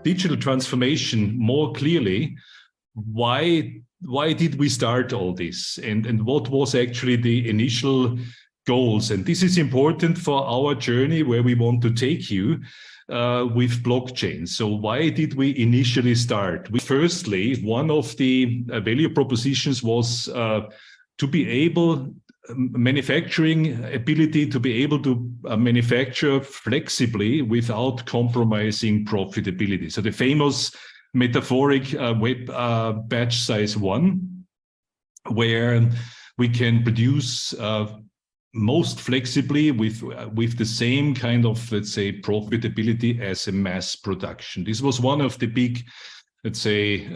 digital transformation more clearly, why did we start all this, and what was actually the initial goals? And this is important for our journey where we want to take you with blockchain. So why did we initially start? Firstly, one of the value propositions was to be able, manufacturing ability to be able to manufacture flexibly without compromising profitability. So the famous metaphoric web batch size 1, where we can produce most flexibly with the same kind of, let's say, profitability as a mass production. This was one of the big, let's say,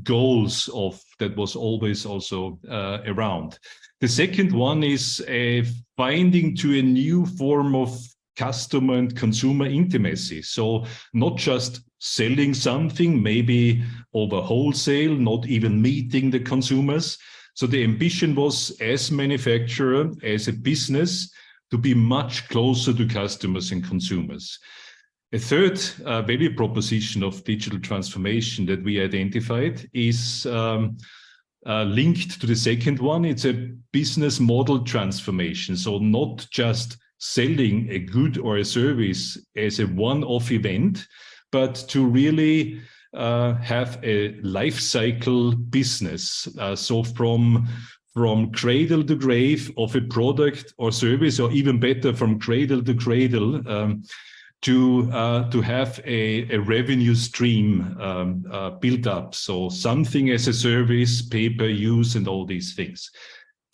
goals of that was always also around. The second one is finding to a new form of customer and consumer intimacy. So not just selling something, maybe over wholesale, not even meeting the consumers. So the ambition was, as manufacturer, as a business, to be much closer to customers and consumers. A third value proposition of digital transformation that we identified is linked to the second one. It's a business model transformation. So not just selling a good or a service as a one-off event, but to really have a life cycle business. So from cradle to grave of a product or service, or even better, from cradle to cradle, to have a revenue stream built up. So something as a service, pay-per-use, and all these things.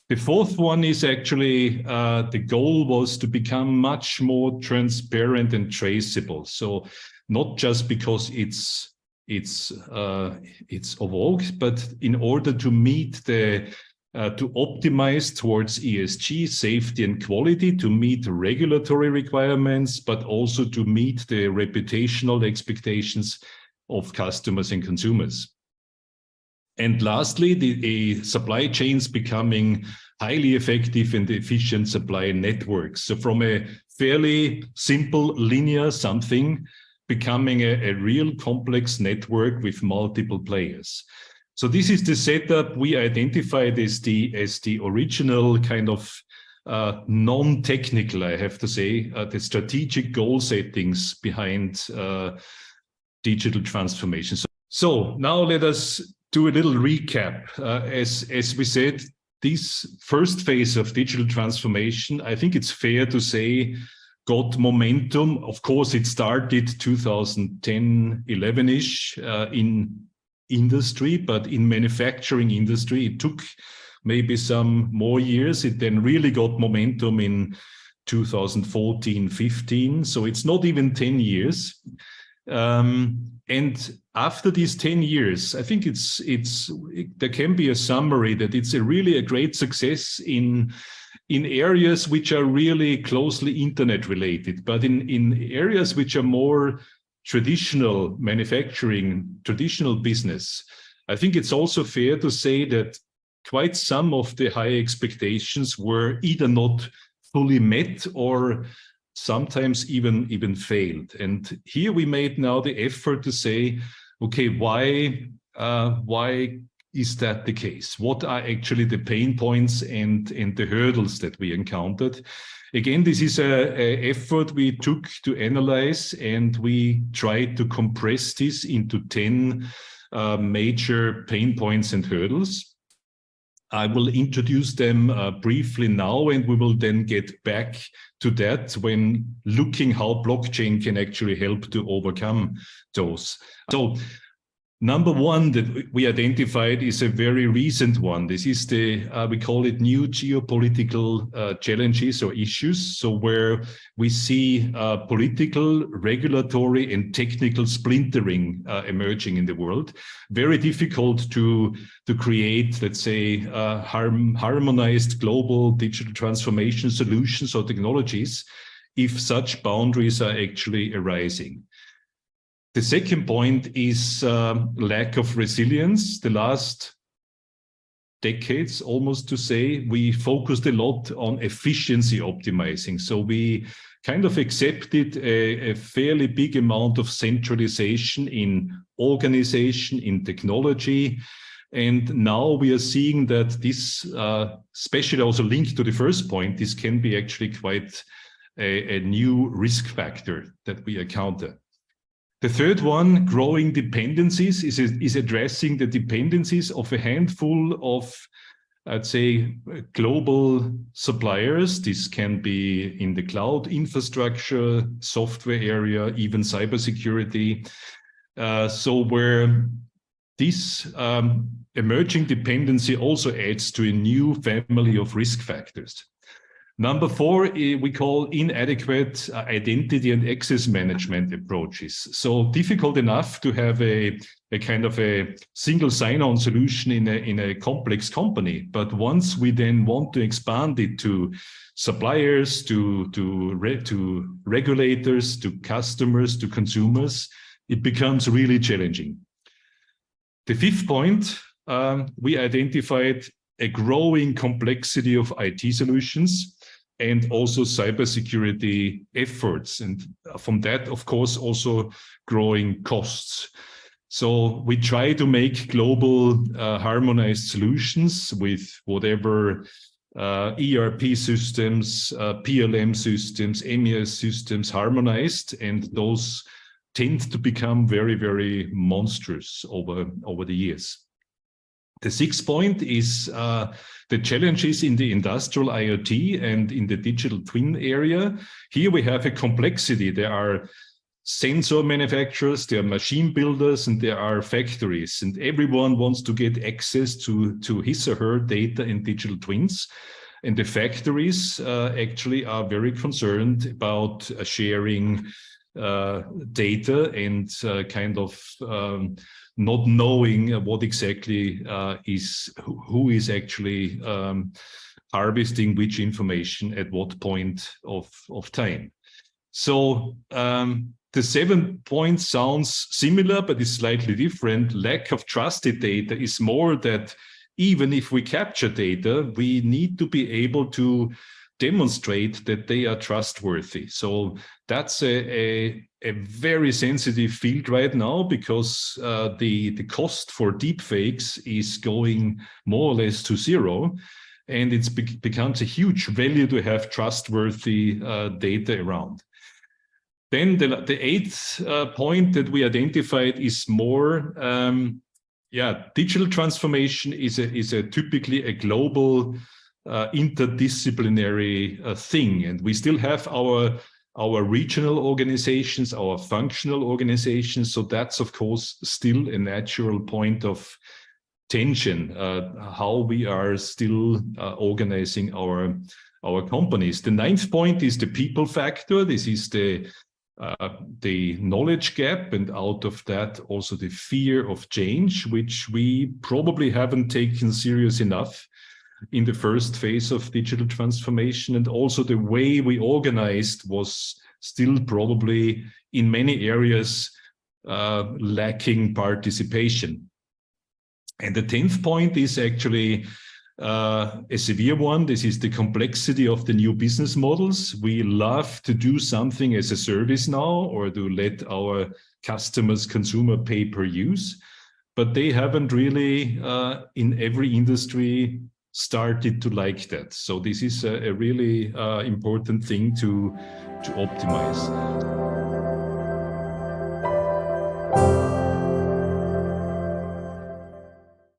The fourth one is actually the goal was to become much more transparent and traceable. So not just because it's evolved, but in order to meet to optimize towards ESG, safety and quality, to meet regulatory requirements, but also to meet the reputational expectations of customers and consumers. And lastly, the supply chains becoming highly effective and efficient supply networks. So from a fairly simple linear something, becoming a real complex network with multiple players. So this is the setup we identified as the original kind of non-technical, I have to say, the strategic goal settings behind digital transformation. So now let us do a little recap. As we said, this first phase of digital transformation, I think it's fair to say, got momentum. Of course, it started 2010, 11-ish in industry, but in manufacturing industry, it took maybe some more years. It then really got momentum in 2014, 15. So it's not even 10 years. And after these 10 years, I think there can be a summary that it's really a great success in areas which are really closely internet related, but in areas which are more traditional manufacturing, traditional business, I think it's also fair to say that quite some of the high expectations were either not fully met or sometimes even failed. And here we made now the effort to say, okay, why is that the case? What are actually the pain points and the hurdles that we encountered? Again, this is an effort we took to analyze, and we tried to compress this into 10 major pain points and hurdles. I will introduce them briefly now, and we will then get back to that when looking how blockchain can actually help to overcome those. So number one that we identified is a very recent one. This is we call it new geopolitical challenges or issues. So where we see political, regulatory, and technical splintering emerging in the world. Very difficult to create, let's say, harmonized global digital transformation solutions or technologies if such boundaries are actually arising. The second point is lack of resilience. The last decades, almost to say, we focused a lot on efficiency optimizing. So we kind of accepted a fairly big amount of centralization in organization, in technology. And now we are seeing that this, especially also linked to the first point, this can be actually quite a new risk factor that we encounter. The third one, growing dependencies, is addressing the dependencies of a handful of, I'd say, global suppliers. This can be in the cloud infrastructure, software area, even cybersecurity. So where this emerging dependency also adds to a new family of risk factors. Number 4, we call inadequate identity and access management approaches. So difficult enough to have a kind of a single sign-on solution in a complex company. But once we then want to expand it to suppliers, to regulators, to customers, to consumers, it becomes really challenging. The 5th point, we identified a growing complexity of IT solutions and also cybersecurity efforts. And from that, of course, also growing costs. So we try to make global harmonized solutions with whatever ERP systems, PLM systems, MES systems harmonized, and those tend to become very, very monstrous over the years. The 6th point is the challenges in the industrial IoT and in the digital twin area. Here we have a complexity. There are sensor manufacturers, there are machine builders, and there are factories. And everyone wants to get access to his or her data in digital twins. And the factories actually are very concerned about sharing data and kind of not knowing what exactly who is actually harvesting which information at what point of time. So the 7th point sounds similar, but is slightly different. Lack of trusted data is more that even if we capture data, we need to be able to demonstrate that they are trustworthy. So that's a very sensitive field right now, because the cost for deepfakes is going more or less to zero. And it becomes a huge value to have trustworthy data around. Then the 8th point that we identified is more, digital transformation is typically a global interdisciplinary thing. And we still have our regional organizations, our functional organizations. So that's, of course, still a natural point of tension, how we are still organizing our companies. The 9th point is the people factor. This is the knowledge gap, and out of that also the fear of change, which we probably haven't taken serious enough in the first phase of digital transformation. And also the way we organized was still probably in many areas lacking participation. And the 10th point is actually a severe one. This is the complexity of the new business models. We love to do something as a service now, or to let our customers, consumer, pay per use, but they haven't really in every industry started to like that. So this is a really important thing to optimize.